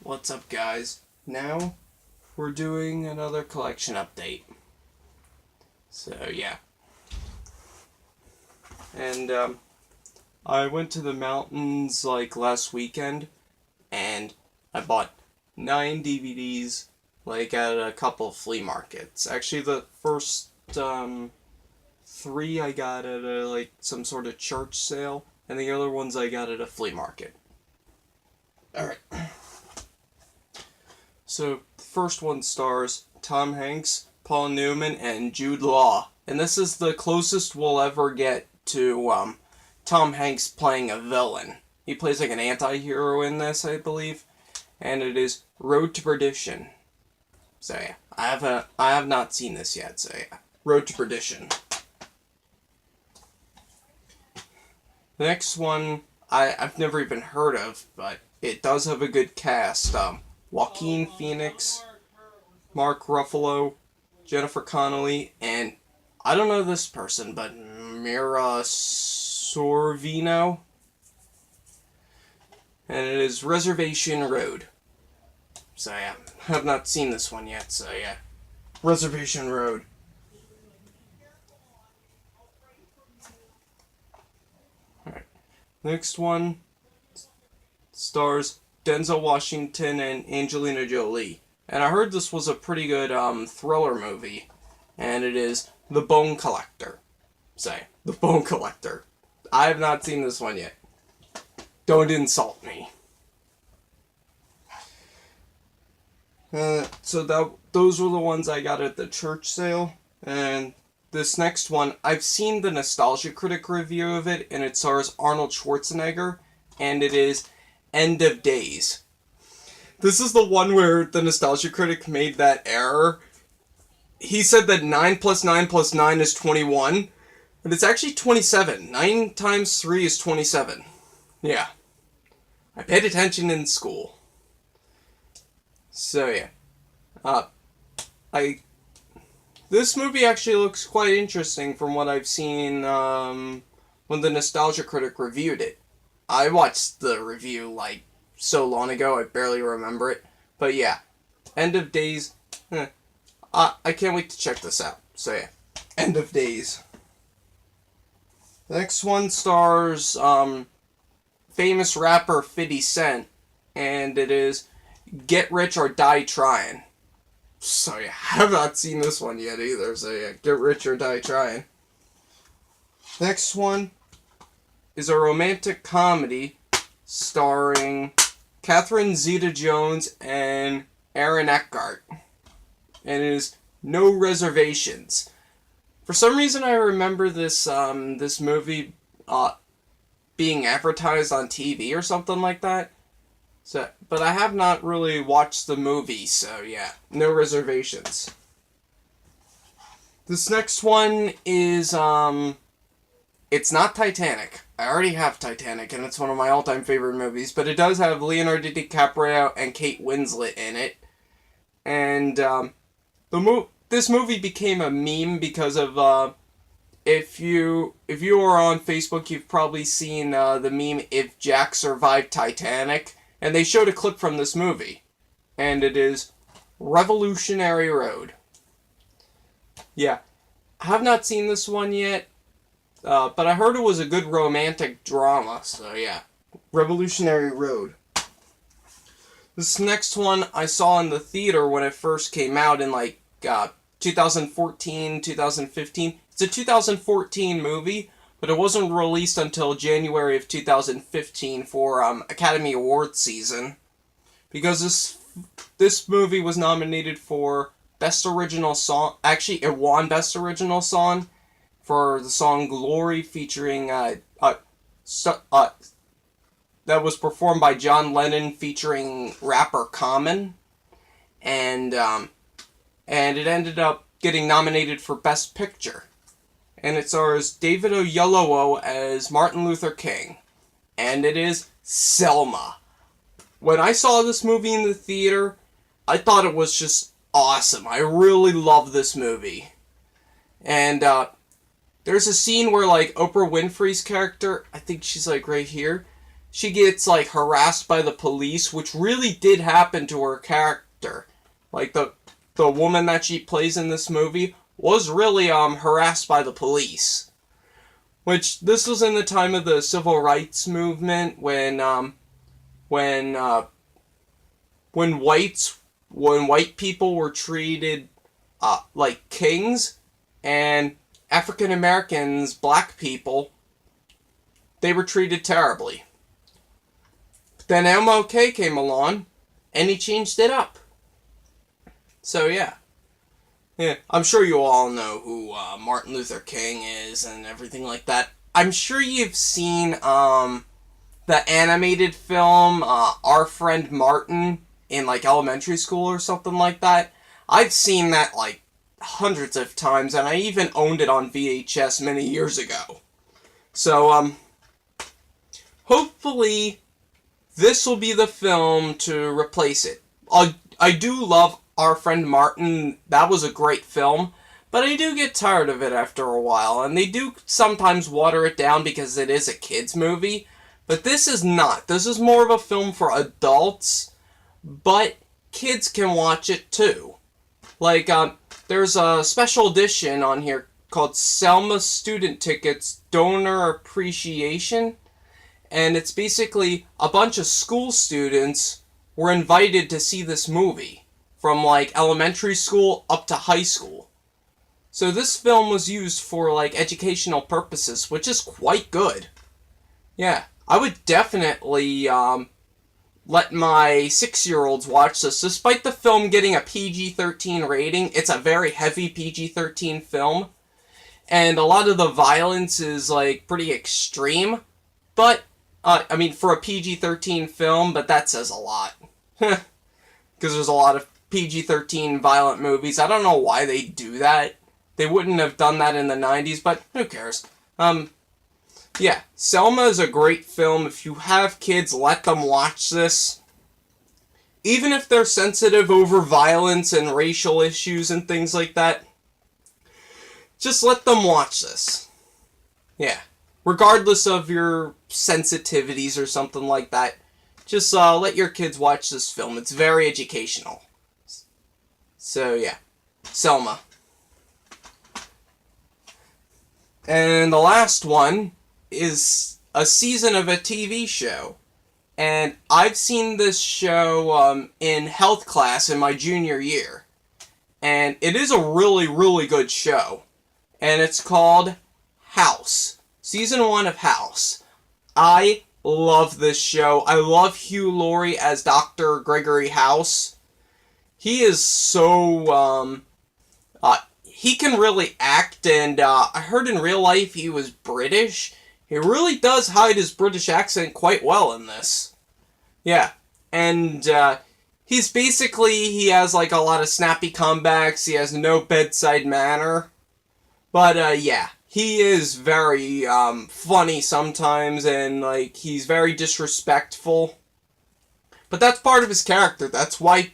What's up, guys? Now we're doing another collection update. So yeah. And I went to the mountains like last weekend and I bought 9 DVDs like at a couple of flea markets. Actually, the first 3 I got at like some sort of church sale, and the other ones I got at a flea market. Alright. So, the first one stars Tom Hanks, Paul Newman, and Jude Law. And this is the closest we'll ever get to Tom Hanks playing a villain. He plays like an anti-hero in this, I believe. And it is Road to Perdition. So yeah, I have not seen this yet, so yeah. Road to Perdition. The next one I've never even heard of, but it does have a good cast. Joaquin Phoenix, Mark Ruffalo, Jennifer Connelly, and I don't know this person, but Mira Sorvino. And it is Reservation Road. So yeah, I have not seen this one yet, so yeah. Reservation Road. Alright. Next one stars Denzel Washington and Angelina Jolie. And I heard this was a pretty good thriller movie. And it is The Bone Collector. So, The Bone Collector. I have not seen this one yet. Don't insult me. Those were the ones I got at the church sale. And this next one, I've seen the Nostalgia Critic review of it, and it stars Arnold Schwarzenegger, and it is End of Days. This is the one where the Nostalgia Critic made that error. He said that 9 plus 9 plus 9 is 21, but it's actually 27. 9 times 3 is 27. Yeah. I paid attention in school. So yeah. This movie actually looks quite interesting from what I've seen when the Nostalgia Critic reviewed it. I watched the review like so long ago, I barely remember it. But yeah, End of Days. I can't wait to check this out. So yeah, End of Days. The next one stars famous rapper 50 Cent, and it is Get Rich or Die Trying. So yeah, I have not seen this one yet either, so yeah, Get Rich or Die Trying. Next one is a romantic comedy starring Catherine Zeta-Jones and Aaron Eckhart. And it is No Reservations. For some reason I remember this this movie being advertised on TV or something like that. So, but I have not really watched the movie, so yeah, No Reservations. This next one is, it's not Titanic. I already have Titanic, and it's one of my all-time favorite movies, but it does have Leonardo DiCaprio and Kate Winslet in it. And, this movie became a meme because of, if you are on Facebook, you've probably seen, the meme, If Jack Survived Titanic. And they showed a clip from this movie. And it is Revolutionary Road. Yeah. I have not seen this one yet. But I heard it was a good romantic drama. So yeah. Revolutionary Road. This next one I saw in the theater when it first came out in like 2014, 2015. It's a 2014 movie. But it wasn't released until January of 2015 for Academy Awards season. Because this movie was nominated for Best Original Song. Actually, it won Best Original Song for the song Glory featuring... that was performed by John Lennon featuring rapper Common. And it ended up getting nominated for Best Picture. And it stars David Oyelowo as Martin Luther King. And it is Selma. When I saw this movie in the theater, I thought it was just awesome. I really love this movie. And there's a scene where like Oprah Winfrey's character, I think she's like right here, she gets, like, harassed by the police, which really did happen to her character. Like, the woman that she plays in this movie was really, harassed by the police. Which, this was in the time of the civil rights movement, when white people were treated, like kings, and African Americans, black people, they were treated terribly. Then MLK came along, and he changed it up. So, yeah. Yeah, I'm sure you all know who Martin Luther King is and everything like that. I'm sure you've seen the animated film, Our Friend Martin, in, like, elementary school or something like that. I've seen that, like, hundreds of times, and I even owned it on VHS many years ago. So, hopefully this will be the film to replace it. I do love Our Friend Martin. That was a great film, but I do get tired of it after a while, and they do sometimes water it down because it is a kids' movie, but this is not. This is more of a film for adults, but kids can watch it too. Like, there's a special edition on here called Selma Student Tickets Donor Appreciation, and it's basically a bunch of school students were invited to see this movie, from, like, elementary school up to high school. So this film was used for, like, educational purposes, which is quite good. Yeah, I would definitely, let my 6-year-olds watch this. Despite the film getting a PG-13 rating, it's a very heavy PG-13 film, and a lot of the violence is, like, pretty extreme, but, I mean, for a PG-13 film, but that says a lot. Because there's a lot of PG-13 violent movies. I don't know why they do that. They wouldn't have done that in the 90s, but who cares? Yeah, Selma is a great film. If you have kids, let them watch this. Even if they're sensitive over violence and racial issues and things like that, just let them watch this. Yeah. Regardless of your sensitivities or something like that, just let your kids watch this film. It's very educational. So, yeah. Selma. And the last one is a season of a TV show. And I've seen this show in health class in my junior year. And it is a really, really good show. And it's called House. Season 1 of House. I love this show. I love Hugh Laurie as Dr. Gregory House. He is so, he can really act, and I heard in real life he was British. He really does hide his British accent quite well in this. Yeah, and he's basically, he has, like, a lot of snappy comebacks. He has no bedside manner. But, yeah, he is very funny sometimes, and, like, he's very disrespectful. But that's part of his character. That's why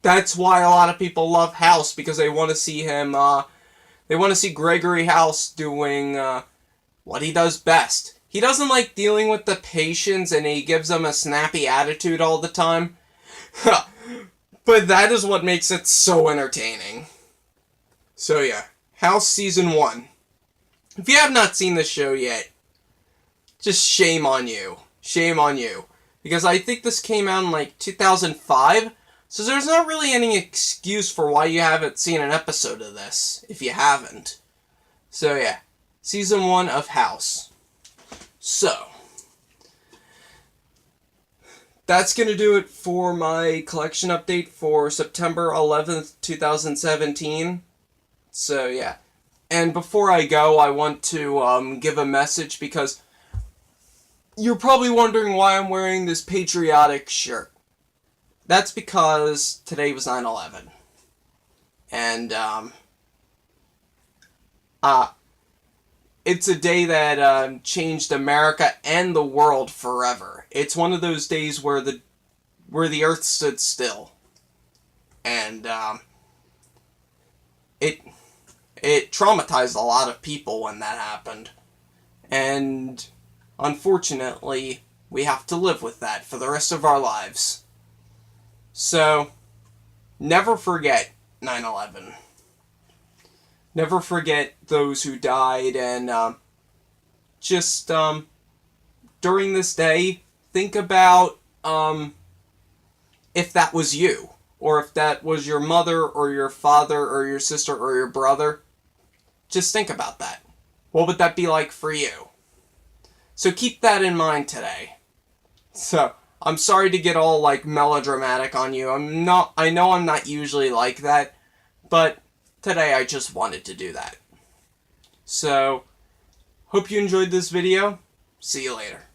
a lot of people love House, because they want to see him, they want to see Gregory House doing what he does best. He doesn't like dealing with the patients, and he gives them a snappy attitude all the time. But that is what makes it so entertaining. So yeah, House Season 1. If you have not seen this show yet, just shame on you. Shame on you. Because I think this came out in, like, 2005, so there's not really any excuse for why you haven't seen an episode of this, if you haven't. So yeah, Season 1 of House. So, that's going to do it for my collection update for September 11th, 2017. So yeah. And before I go, I want to give a message, because you're probably wondering why I'm wearing this patriotic shirt. That's because today was 9/11. And, it's a day that changed America and the world forever. It's one of those days where the earth stood still. And, it traumatized a lot of people when that happened. And unfortunately, We have to live with that for the rest of our lives. So, never forget 9/11. Never forget those who died, and just during this day, think about if that was you, or if that was your mother, or your father, or your sister, or your brother. Just think about that. What would that be like for you? So keep that in mind today. So, I'm sorry to get all, like, melodramatic on you. I know I'm not usually like that, but today I just wanted to do that. So, hope you enjoyed this video. See you later.